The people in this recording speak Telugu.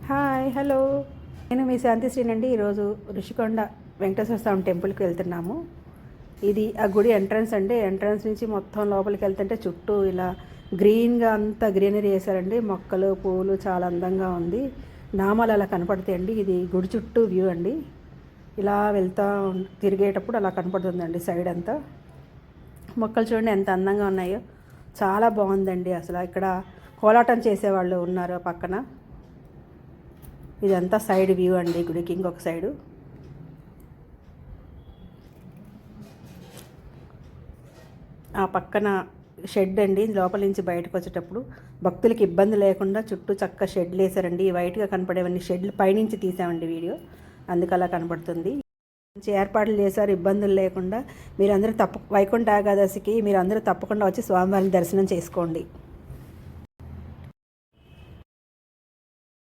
హాయ్ హలో, నేను మీ శాంతిశ్రీని అండి. ఈరోజు ఋషికొండ వెంకటేశ్వర స్వామి టెంపుల్కి వెళ్తున్నాము. ఇది ఆ గుడి ఎంట్రన్స్ అండి. ఎంట్రన్స్ నుంచి మొత్తం లోపలికి వెళ్తుంటే చుట్టూ ఇలా గ్రీన్గా అంతా గ్రీనరీ వేశారండి. మొక్కలు పువ్వులు చాలా అందంగా ఉంది. నామాలు అలా కనపడతాయండి. ఇది గుడి చుట్టూ వ్యూ అండి. ఇలా వెళ్తా తిరిగేటప్పుడు అలా కనపడుతుందండి సైడ్ అంతా. మొక్కలు చూడండి ఎంత అందంగా ఉన్నాయో, చాలా బాగుందండి. అసలు ఇక్కడ కోలాటం చేసేవాళ్ళు ఉన్నారు పక్కన. ఇదంతా సైడ్ వ్యూ అండి గుడికి. ఇంకొక సైడు ఆ పక్కన షెడ్ అండి. లోపల నుంచి బయటకు వచ్చేటప్పుడు భక్తులకి ఇబ్బంది లేకుండా చుట్టూ చక్క షెడ్లు వేసారండి. వైట్గా కనపడేవన్నీ షెడ్లు పైనుంచి తీసామండి వీడియో, అందుకు అలా కనపడుతుంది. మంచి ఏర్పాట్లు చేశారు ఇబ్బందులు లేకుండా. మీరందరూ వైకుంఠ ఏకాదశికి మీరందరూ తప్పకుండా వచ్చి స్వామివారిని దర్శనం చేసుకోండి.